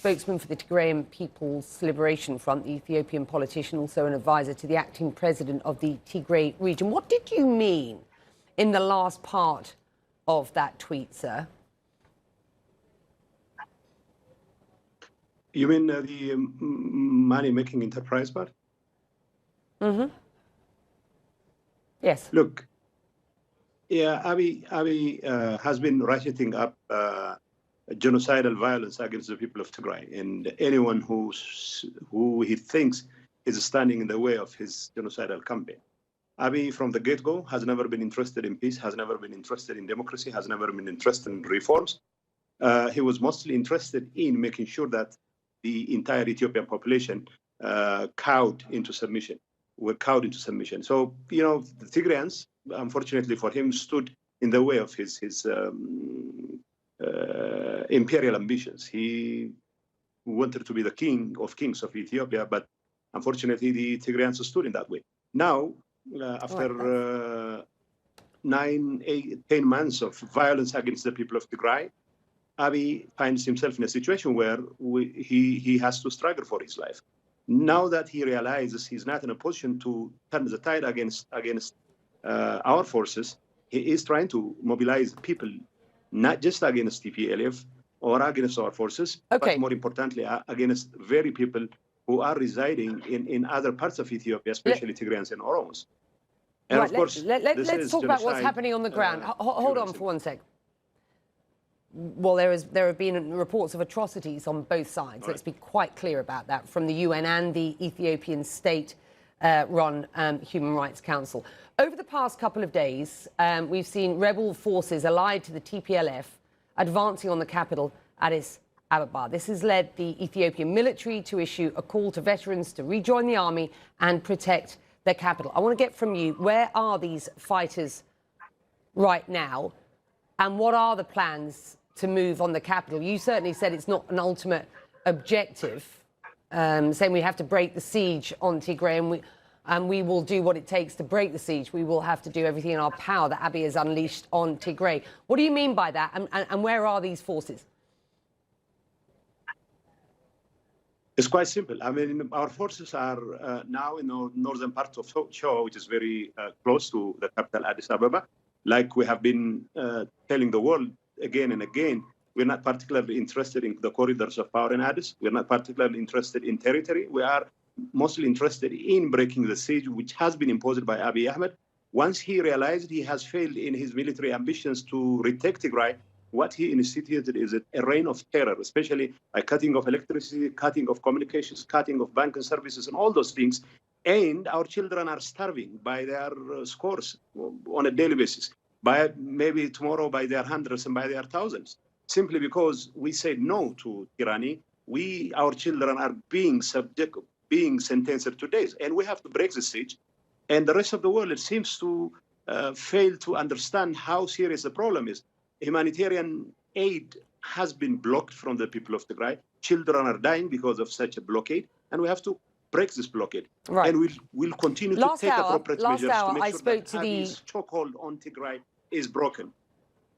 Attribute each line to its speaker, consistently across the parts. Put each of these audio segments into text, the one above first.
Speaker 1: spokesman for the Tigrayan People's Liberation Front, the Ethiopian politician, also an advisor to the acting president of the Tigray region. What did you mean in the last part of that tweet, sir?
Speaker 2: You mean the money-making enterprise part?
Speaker 1: Mm-hmm. Yes.
Speaker 2: Look, yeah, Abiy has been ratcheting up genocidal violence against the people of Tigray, and anyone who he thinks is standing in the way of his genocidal campaign. Abiy, from the get-go, has never been interested in peace, has never been interested in democracy, has never been interested in reforms. He was mostly interested in making sure that the entire Ethiopian population were cowed into submission. So, you know, the Tigrayans, unfortunately for him, stood in the way of his imperial ambitions. He wanted to be the king of kings of Ethiopia, but unfortunately the Tigrayans stood in that way. Now, after 9, 8, 10 months of violence against the people of Tigray, Abiy finds himself in a situation where he has to struggle for his life. Now that he realizes he's not in a position to turn the tide against our forces, he is trying to mobilize people, not just against TPLF or against our forces, but more importantly, against very people who are residing in other parts of Ethiopia, especially Tigrayans and Oromos. And
Speaker 1: right,
Speaker 2: of course,
Speaker 1: let's talk about what's happening on the ground. Hold on for 1 sec. Well, there have been reports of atrocities on both sides. Right. Let's be quite clear about that, from the UN and the Ethiopian state-run Human Rights Council. Over the past couple of days, we've seen rebel forces allied to the TPLF advancing on the capital, Addis Ababa. This has led the Ethiopian military to issue a call to veterans to rejoin the army and protect their capital. I want to get from you, where are these fighters right now, and what are the plans to move on the capital? You certainly said it's not an ultimate objective, saying we have to break the siege on Tigray, and we will do what it takes to break the siege. We will have to do everything in our power that Abiy has unleashed on Tigray. What do you mean by that, and where are these forces?
Speaker 2: It's quite simple. I mean, our forces are now in the northern part of Shoa, which is very close to the capital, Addis Ababa. Like we have been telling the world again and again, we're not particularly interested in the corridors of power in Addis. We're not particularly interested in territory. We are mostly interested in breaking the siege, which has been imposed by Abiy Ahmed. Once he realized he has failed in his military ambitions to retake Tigray, what he instituted is a reign of terror, especially by cutting off electricity, cutting off communications, cutting off banking services, and all those things. And our children are starving by their scores on a daily basis, by maybe tomorrow by their hundreds and by their thousands, simply because we said no to tyranny. Our children are being sentenced to death, and we have to break the siege. And the rest of the world, it seems to fail to understand how serious the problem is. Humanitarian aid has been blocked from the people of Tigray. Children are dying because of such a blockade, and we have to break this blockade. Right. And we'll continue to take appropriate measures to make sure that Abiy's chokehold on Tigray is broken.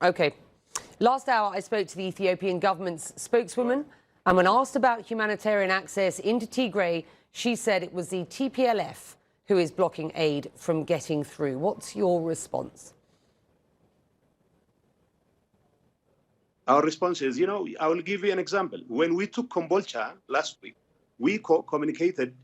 Speaker 1: Okay. Last hour, I spoke to the Ethiopian government's spokeswoman, and when asked about humanitarian access into Tigray, she said it was the TPLF who is blocking aid from getting through. What's your response?
Speaker 2: Our response is, I will give you an example. When we took Kombolcha last week, we communicated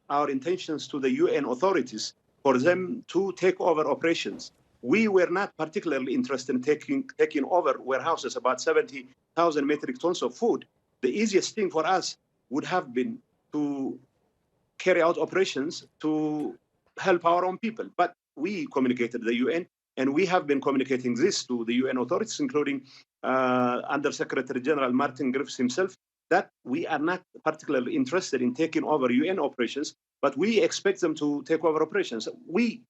Speaker 2: our intentions to the UN authorities for them to take over operations. We were not particularly interested in taking over warehouses, about 70,000 metric tons of food. The easiest thing for us would have been to carry out operations to help our own people. But we communicated to the UN, and we have been communicating this to the UN authorities, including Under Secretary General Martin Griffiths himself, that we are not particularly interested in taking over UN operations, but we expect them to take over operations. We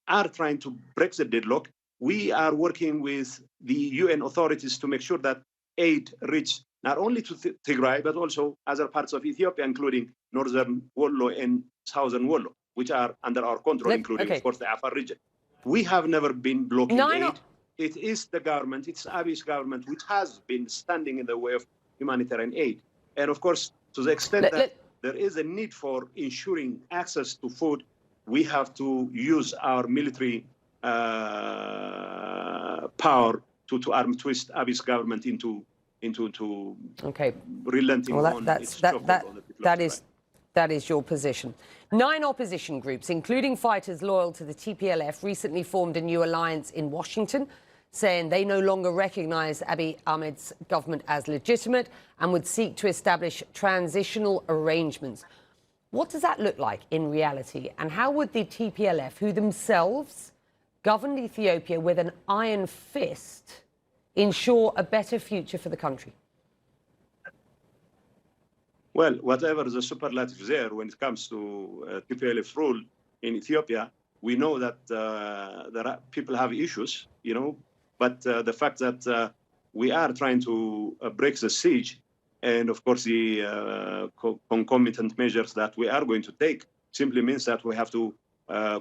Speaker 2: are trying to break the deadlock. We are working with the UN authorities to make sure that aid reach not only to Tigray, but also other parts of Ethiopia, including northern Wollo and southern Wollo, which are under our control, including, of course, the Afar region. We have never been blocking aid. It is the government, it's Abiy's government, which has been standing in the way of humanitarian aid. And of course, to the extent that there is a need for ensuring access to food, we have to use our military power to arm twist Abiy's government into relenting on its chokehold on the people of Tigray.
Speaker 1: That is your position. 9 opposition groups, including fighters loyal to the TPLF, recently formed a new alliance in Washington, saying they no longer recognize Abiy Ahmed's government as legitimate and would seek to establish transitional arrangements. What does that look like in reality? And how would the TPLF, who themselves governed Ethiopia with an iron fist, ensure a better future for the country?
Speaker 2: Well, whatever the superlative there when it comes to TPLF rule in Ethiopia, we know that people have issues, but the fact that we are trying to break the siege, and of course the concomitant measures that we are going to take simply means that we have to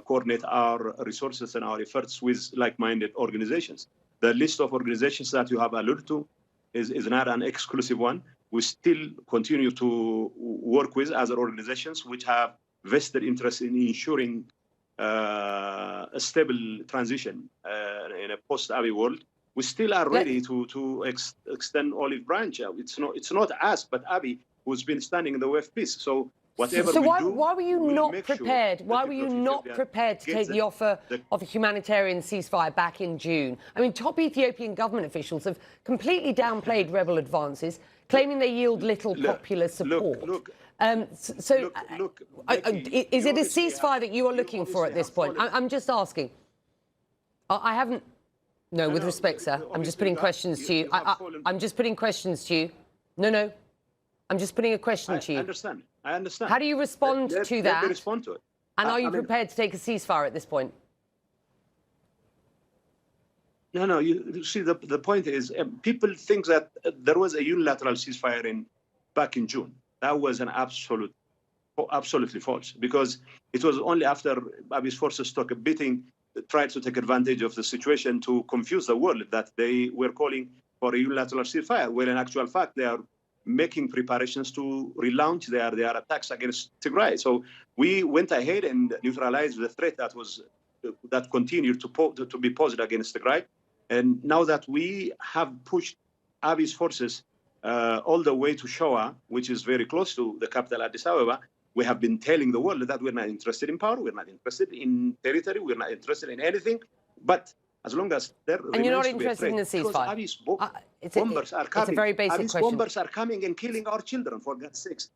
Speaker 2: coordinate our resources and our efforts with like-minded organizations. The list of organizations that you have alluded to is not an exclusive one. We still continue to work with other organizations which have vested interest in ensuring a stable transition in a post-Abiy world. We still are ready to extend olive branch. It's not us, but Abiy, who's been standing in the way of peace. So whatever we do,
Speaker 1: why were you not prepared? Why were you not prepared to take the offer of a humanitarian ceasefire back in June? I mean, top Ethiopian government officials have completely downplayed rebel advances, claiming they yield little popular support. Is it a ceasefire that you are looking for at this point? I'm just asking. I haven't. No, with respect, sir. I'm just putting questions to you. I'm just putting questions to you. No. I'm just putting a question to you.
Speaker 2: I understand.
Speaker 1: How do you respond to that?
Speaker 2: Let me respond to it.
Speaker 1: And are you prepared to take a ceasefire at this point?
Speaker 2: No. You see, the point is, people think that there was a unilateral ceasefire back in June. That was an absolutely false, because it was only after Abiy's forces took a beating, tried to take advantage of the situation to confuse the world, that they were calling for a unilateral ceasefire, where in actual fact they are making preparations to relaunch their attacks against Tigray. So we went ahead and neutralized the threat that continued to be posed against Tigray. And now that we have pushed Abiy's forces all the way to Shoa, which is very close to the capital Addis Ababa, we have been telling the world that we're not interested in power, we're not interested in territory, we're not interested in anything. But as long as there
Speaker 1: and you're not interested in the ceasefire.
Speaker 2: Abiy's bombers are coming.
Speaker 1: It's a very basic question.
Speaker 2: Bombers are coming and killing our children, for God's sakes.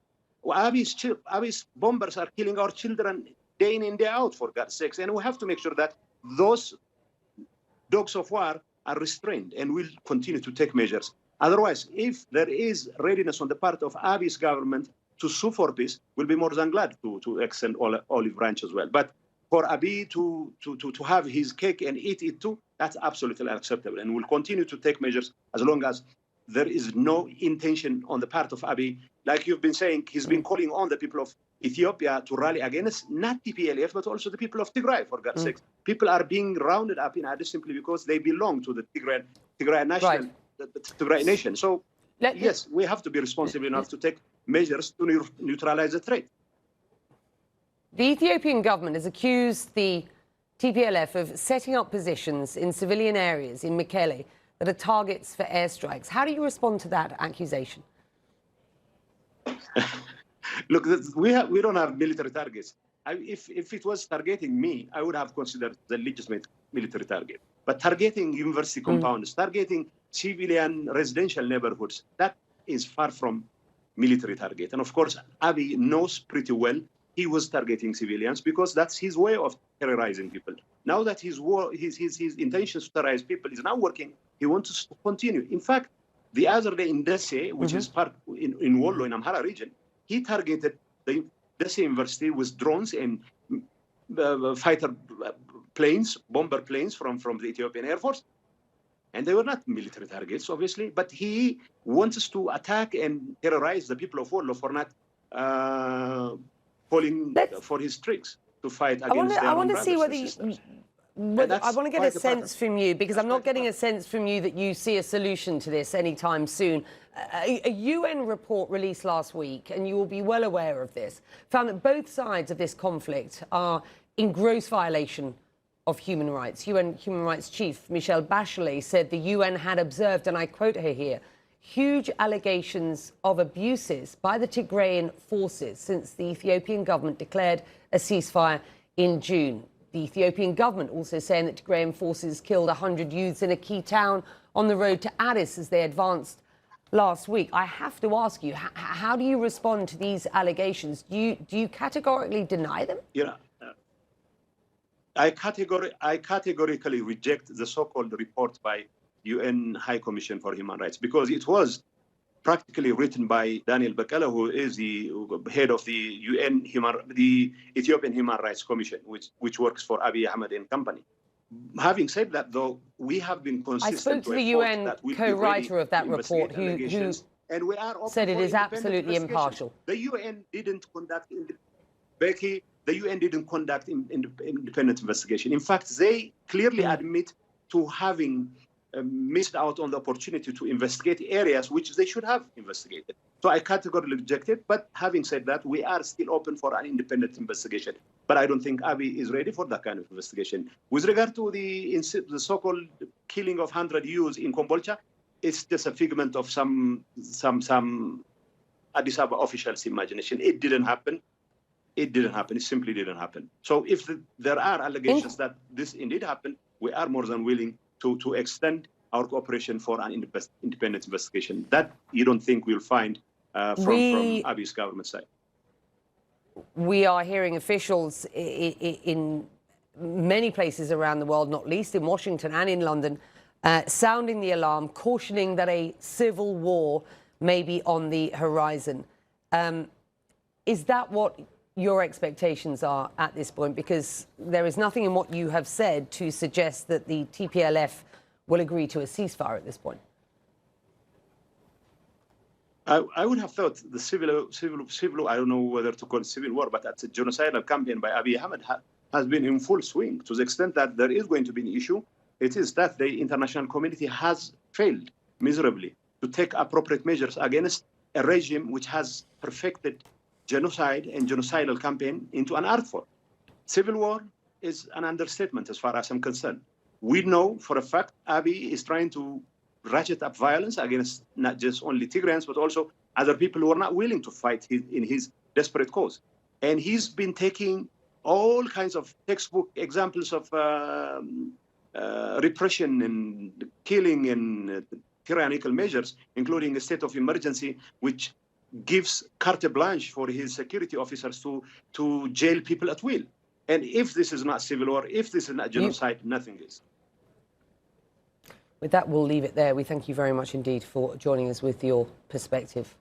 Speaker 2: Abiy's bombers are killing our children day in and day out, for God's sakes. And we have to make sure that those dogs of war are restrained, and will continue to take measures. Otherwise, if there is readiness on the part of Abiy's government to sue for peace, we'll be more than glad to extend olive branch as well. But for Abiy to have his cake and eat it too, that's absolutely unacceptable. And we'll continue to take measures as long as there is no intention on the part of Abiy. Like you've been saying, he's been calling on the people of Ethiopia to rally against not TPLF, but also the people of Tigray, for God's sake. People are being rounded up in Addis simply because they belong to the Tigray national, the Tigray nation. So, yes, we have to be responsible enough to take measures to neutralize the threat.
Speaker 1: The Ethiopian government has accused the TPLF of setting up positions in civilian areas in Mekelle that are targets for airstrikes. How do you respond to that accusation?
Speaker 2: Look, we don't have military targets. If it was targeting me, I would have considered the legitimate military target. But targeting university compounds, targeting civilian residential neighborhoods, that is far from military target. And of course, Abiy knows pretty well he was targeting civilians because that's his way of terrorizing people. Now that his intentions to terrorize people is now working, he wants to continue. In fact, the other day in Desse, which is part in Wollo, in Amhara region, he targeted the Desse University with drones and fighter planes, bomber planes from the Ethiopian Air Force. And they were not military targets, obviously, but he wants us to attack and terrorize the people of Wollo for not calling for his tricks to fight against their own brothers and sisters.
Speaker 1: I want to get a sense from you, because I'm not getting a sense from you that you see a solution to this anytime soon. A UN report released last week, and you will be well aware of this, found that both sides of this conflict are in gross violation of human rights. UN Human Rights Chief Michelle Bachelet said the UN had observed, and I quote her here, huge allegations of abuses by the Tigrayan forces since the Ethiopian government declared a ceasefire in June. The Ethiopian government also saying that Tigrayan forces killed 100 youths in a key town on the road to Addis as they advanced last week. I have to ask you, how do you respond to these allegations? Do you categorically deny them?
Speaker 2: I categorically reject the so-called report by UN High Commission for Human Rights, because it was practically written by Daniel Bekele, who is the head of the Ethiopian Human Rights Commission, which works for Abiy Ahmed and company. Having said that, though, we have been consistent.
Speaker 1: I spoke to the UN co-writer of that report, who said it is absolutely impartial.
Speaker 2: The UN didn't conduct, Becky, the UN didn't conduct independent investigation. In fact, they clearly admit to having missed out on the opportunity to investigate areas which they should have investigated. So I categorically reject it. But having said that, we are still open for an independent investigation. But I don't think Abiy is ready for that kind of investigation. With regard to the so-called killing of 100 youths in Kombolcha, it's just a figment of some Addis Ababa officials' imagination. It didn't happen. It didn't happen. It simply didn't happen. So if there are allegations that this indeed happened, we are more than willing to extend our cooperation for an independent investigation. That you don't think we'll find from Abiy's government side.
Speaker 1: We are hearing officials in many places around the world, not least in Washington and in London, sounding the alarm, cautioning that a civil war may be on the horizon. Is that what your expectations are at this point? Because there is nothing in what you have said to suggest that the TPLF will agree to a ceasefire at this point.
Speaker 2: I would have thought the civil, I don't know whether to call it civil war, but that's a genocidal campaign by Abiy Ahmed has been in full swing, to the extent that there is going to be an issue. It is that the international community has failed miserably to take appropriate measures against a regime which has perfected genocide and genocidal campaign into an art form. Civil war is an understatement as far as I'm concerned. We know for a fact Abiy is trying to ratchet up violence against not just only Tigrayans, but also other people who are not willing to fight in his desperate cause. And he's been taking all kinds of textbook examples of repression and killing and tyrannical measures, including a state of emergency, which gives carte blanche for his security officers to jail people at will. And if this is not civil war, if this is not genocide, nothing is.
Speaker 1: With that, we'll leave it there. We thank you very much indeed for joining us with your perspective.